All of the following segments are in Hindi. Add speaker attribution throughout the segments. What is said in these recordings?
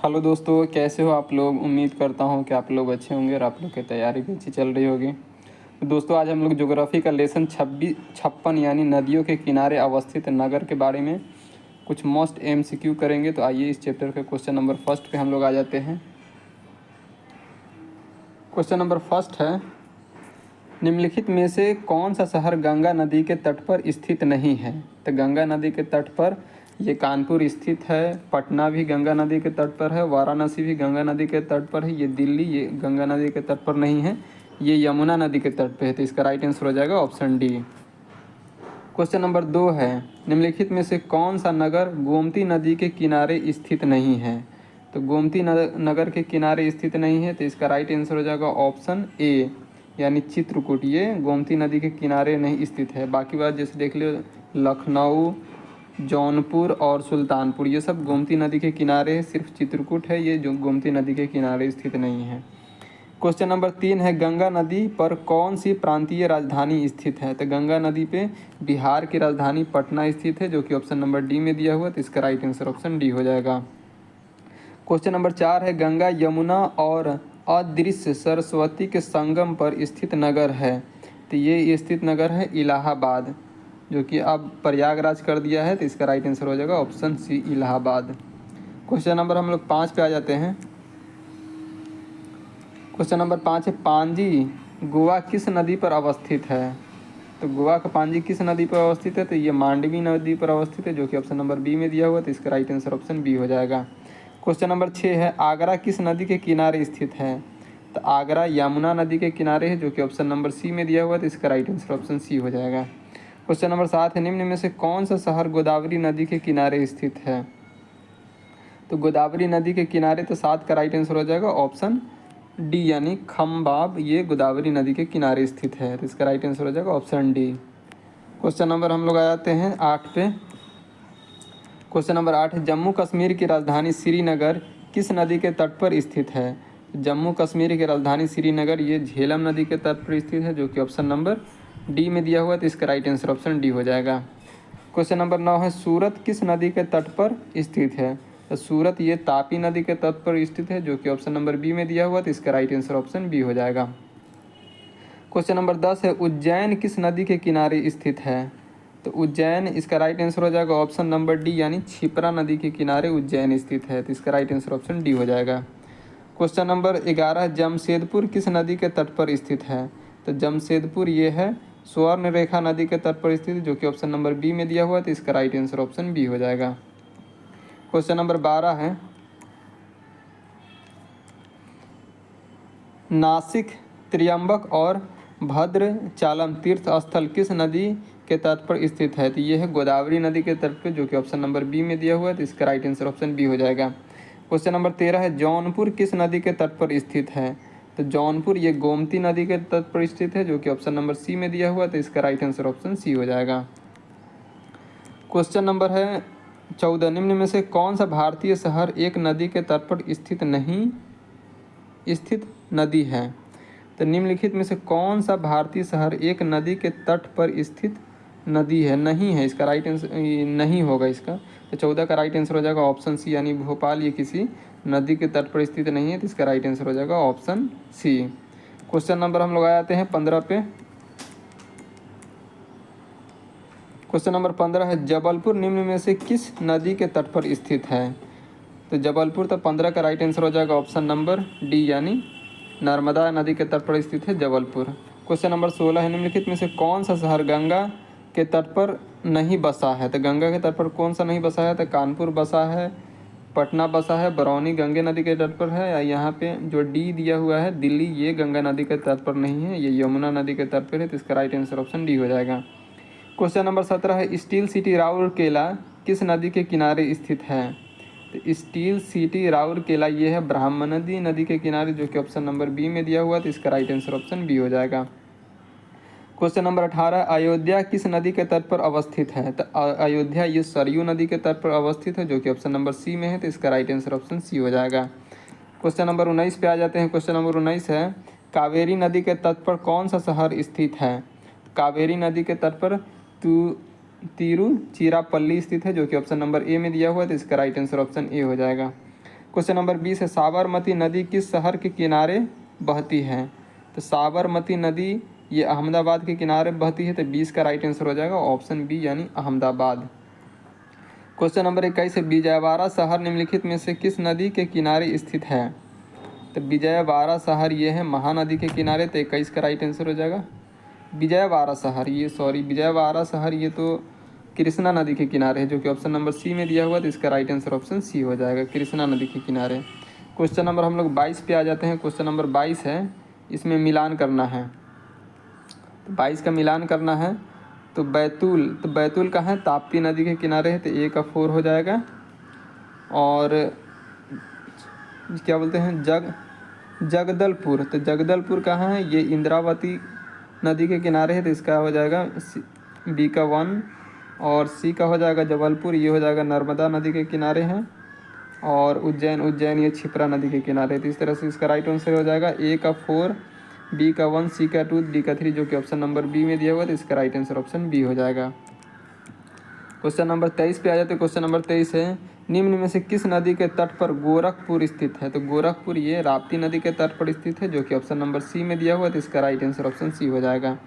Speaker 1: हेलो दोस्तों, कैसे हो आप लोग। उम्मीद करता हूँ कि आप लोग अच्छे होंगे और आप लोग की तैयारी भी अच्छी चल रही होगी। तो दोस्तों, आज हम लोग ज्योग्राफी का लेसन 56 यानी नदियों के किनारे अवस्थित नगर के बारे में कुछ मोस्ट एमसीक्यू करेंगे। तो आइए इस चैप्टर के क्वेश्चन नंबर फर्स्ट पे हम लोग आ जाते हैं। क्वेश्चन नंबर फर्स्ट है, निम्नलिखित में से कौन सा शहर गंगा नदी के तट पर स्थित नहीं है। तो गंगा नदी के तट पर ये कानपुर स्थित है, पटना भी गंगा नदी के तट पर है, वाराणसी भी गंगा नदी के तट पर है, ये दिल्ली ये गंगा नदी के तट पर नहीं है, ये यमुना नदी के तट पर है। तो इसका राइट आंसर हो जाएगा ऑप्शन डी। क्वेश्चन नंबर 2 है, निम्नलिखित में से कौन सा नगर गोमती नदी के किनारे स्थित नहीं है। तो गोमती नगर के किनारे स्थित नहीं है, तो इसका राइट आंसर हो जाएगा ऑप्शन ए यानी चित्रकूट। ये गोमती नदी के किनारे नहीं स्थित है। बाकी बात जैसे देख लो, लखनऊ, जौनपुर और सुल्तानपुर ये सब गोमती नदी के किनारे है, सिर्फ चित्रकूट है ये जो गोमती नदी के किनारे स्थित नहीं है। क्वेश्चन नंबर 3 है, गंगा नदी पर कौन सी प्रांतीय राजधानी स्थित है। तो गंगा नदी पे बिहार की राजधानी पटना स्थित है, जो कि ऑप्शन नंबर डी में दिया हुआ, तो इसका राइट आंसर ऑप्शन डी हो जाएगा। क्वेश्चन नंबर 4 है, गंगा यमुना और अदृश्य सरस्वती के संगम पर स्थित नगर है। तो ये स्थित नगर है इलाहाबाद, जो कि अब प्रयागराज कर दिया है, तो इसका राइट आंसर हो जाएगा option C Allahabad. Question number हम लोग 5 पे आ जाते हैं। क्वेश्चन नंबर 5 है, पांजी गोवा किस नदी पर अवस्थित है। तो गोवा का पांजी किस नदी पर अवस्थित है। तो ये मांडवी नदी पर अवस्थित है, जो कि ऑप्शन नंबर बी में दिया हुआ, तो इसका राइट आंसर ऑप्शन बी हो जाएगा। क्वेश्चन नंबर 6 है, आगरा किस नदी के किनारे स्थित है। तो आगरा यमुना नदी के किनारे है, जो कि ऑप्शन नंबर सी में दिया हुआ, तो इसका राइट आंसर ऑप्शन सी हो जाएगा। क्वेश्चन नंबर 7 है, निम्न में से कौन सा शहर गोदावरी नदी के किनारे स्थित है। तो गोदावरी नदी के किनारे, तो 7 का राइट आंसर हो जाएगा ऑप्शन डी यानी खम्बाब, ये गोदावरी नदी के किनारे स्थित है, तो इसका राइट आंसर हो जाएगा ऑप्शन डी। क्वेश्चन नंबर हम लोग आ जाते हैं 8 पे। क्वेश्चन नंबर 8 है, जम्मू कश्मीर की राजधानी श्रीनगर किस नदी के तट पर स्थित है। जम्मू कश्मीर की राजधानी श्रीनगर ये झेलम नदी के तट पर स्थित है, जो कि ऑप्शन नंबर डी में दिया हुआ है, तो इसका राइट आंसर ऑप्शन डी हो जाएगा। क्वेश्चन नंबर 9 है, सूरत किस नदी के तट पर स्थित है। तो सूरत ये तापी नदी के तट पर स्थित है, जो कि ऑप्शन नंबर बी में दिया हुआ, तो इसका राइट आंसर ऑप्शन बी हो जाएगा। क्वेश्चन नंबर 10 है, उज्जैन किस नदी के किनारे स्थित है। तो उज्जैन, इसका राइट आंसर हो जाएगा ऑप्शन नंबर डी यानी क्षिप्रा नदी के किनारे उज्जैन स्थित है, तो इसका राइट आंसर ऑप्शन डी हो जाएगा। क्वेश्चन नंबर 11, जमशेदपुर किस नदी के तट पर स्थित है। तो जमशेदपुर ये है स्वर्ण रेखा नदी के तट पर स्थित, जो कि ऑप्शन नंबर बी में दिया हुआ है, तो इसका राइट आंसर ऑप्शन बी हो जाएगा। क्वेश्चन नंबर 12 है, नासिक, त्र्यंबक और भद्रचालम तीर्थ स्थल किस नदी के तट पर स्थित है। तो ये है गोदावरी नदी के तट पर, जो कि ऑप्शन नंबर बी में दिया हुआ है, तो इसका राइट आंसर ऑप्शन बी हो जाएगा। क्वेश्चन नंबर 13 है, जौनपुर किस नदी के तट पर स्थित है। तो जौनपुर ये गोमती नदी के तट पर स्थित है, जो कि ऑप्शन नंबर सी में दिया हुआ है, तो इसका राइट आंसर ऑप्शन सी हो जाएगा। क्वेश्चन नंबर है 14, निम्न में से कौन सा भारतीय शहर एक नदी के तट पर स्थित नदी है। तो निम्नलिखित में से कौन सा भारतीय शहर एक नदी के तट पर स्थित नदी है, नहीं है, इसका राइट आंसर नहीं होगा इसका। तो 14 का राइट आंसर हो जाएगा ऑप्शन सी यानी भोपाल ये किसी नदी के तट पर स्थित नहीं है, तो इसका राइट आंसर हो जाएगा ऑप्शन सी। क्वेश्चन नंबर हम लोग आ जाते हैं 15 पे। क्वेश्चन नंबर 15 है, जबलपुर निम्न में से किस नदी के तट पर स्थित है। तो जबलपुर, तो 15 का राइट आंसर हो जाएगा ऑप्शन नंबर डी यानी नर्मदा नदी के तट पर स्थित है जबलपुर। क्वेश्चन नंबर 16 है, निम्नलिखित में से कौन सा शहर गंगा के तट पर नहीं बसा है। तो गंगा के तट पर कौन सा नहीं बसा है। तो कानपुर बसा है, पटना बसा है, बरौनी गंगे नदी के तट पर है, या यहाँ पे जो डी दिया हुआ है दिल्ली ये गंगा नदी के तट पर नहीं है, ये यमुना नदी के तट पर है, तो इसका राइट आंसर ऑप्शन डी हो जाएगा। क्वेश्चन नंबर 17 है, स्टील सिटी राउरकेला किस नदी के किनारे स्थित है। तो स्टील सिटी राउरकेला ये है ब्रह्मणी नदी के किनारे, जो कि ऑप्शन नंबर बी में दिया हुआ, तो इसका राइट आंसर ऑप्शन बी हो जाएगा। क्वेश्चन नंबर 18, अयोध्या किस नदी के तट पर अवस्थित है। तो अयोध्या ये सरयू नदी के तट पर अवस्थित है, जो कि ऑप्शन नंबर सी में है, तो इसका राइट आंसर ऑप्शन सी हो जाएगा। क्वेश्चन नंबर 19 पे आ जाते हैं। क्वेश्चन नंबर 19 है, कावेरी नदी के तट पर कौन सा शहर स्थित है। कावेरी नदी के तट पर तिरुचिरापल्ली स्थित है, जो कि ऑप्शन नंबर ए में दिया हुआ है, तो इसका राइट आंसर ऑप्शन ए हो जाएगा। क्वेश्चन नंबर 20 है साबरमती नदी किस शहर के किनारे बहती है? तो साबरमती नदी ये अहमदाबाद के किनारे बहती है, तो 20 का राइट आंसर हो जाएगा ऑप्शन बी यानी अहमदाबाद। क्वेश्चन नंबर 21 है विजयवाड़ा शहर निम्नलिखित में से किस नदी के किनारे स्थित है? तो विजयवाड़ा शहर ये है महानदी के किनारे, तो 21 का राइट आंसर हो जाएगा विजयवाड़ा शहर। विजयवाड़ा शहर ये तो कृष्णा नदी के किनारे है, जो कि ऑप्शन नंबर सी में दिया हुआ, तो इसका राइट आंसर ऑप्शन सी हो जाएगा, कृष्णा नदी के किनारे। क्वेश्चन नंबर हम लोग 22 पे आ जाते हैं। क्वेश्चन नंबर 22 है, इसमें मिलान करना है, तो 22 का मिलान करना है। तो बैतूल कहाँ है? ताप्ती नदी के किनारे है, तो ए का 4 हो जाएगा। और क्या बोलते हैं जगदलपुर, तो जगदलपुर कहाँ है? ये इंद्रावती नदी के किनारे है, तो इसका हो जाएगा बी का 1। और सी का हो जाएगा जबलपुर, ये हो जाएगा नर्मदा नदी के किनारे हैं। और उज्जैन ये क्षिप्रा नदी के किनारे, तो इस तरह से इसका राइट आंसर हो जाएगा ए का 4, बी का 1, सी का 2, डी का 3, जो कि ऑप्शन नंबर बी में दिया हुआ, तो इसका राइट आंसर ऑप्शन बी हो जाएगा। क्वेश्चन नंबर 23 पे आ जाते हैं। क्वेश्चन नंबर 23 है निम्न में से किस नदी के तट पर गोरखपुर स्थित है? तो गोरखपुर ये राप्ती नदी के तट पर स्थित है, जो कि ऑप्शन नंबर सी में दिया हुआ, तो इसका राइट आंसर ऑप्शन सी हो जाएगा।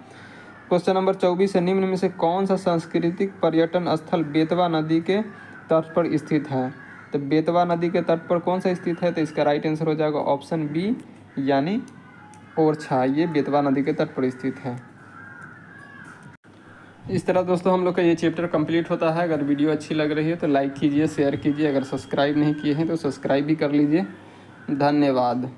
Speaker 1: क्वेश्चन नंबर 24 है निम्न में से कौन सा सांस्कृतिक पर्यटन स्थल बेतवा नदी के तट पर स्थित है? तो बेतवा नदी के तट पर कौन सा स्थित है? तो इसका राइट आंसर हो जाएगा ऑप्शन बी यानी ओरछा, ये बेतवा नदी के तट पर स्थित है। इस तरह दोस्तों हम लोग का ये चैप्टर कंप्लीट होता है। अगर वीडियो अच्छी लग रही है तो लाइक कीजिए, शेयर कीजिए, अगर सब्सक्राइब नहीं किए हैं तो सब्सक्राइब भी कर लीजिए। धन्यवाद।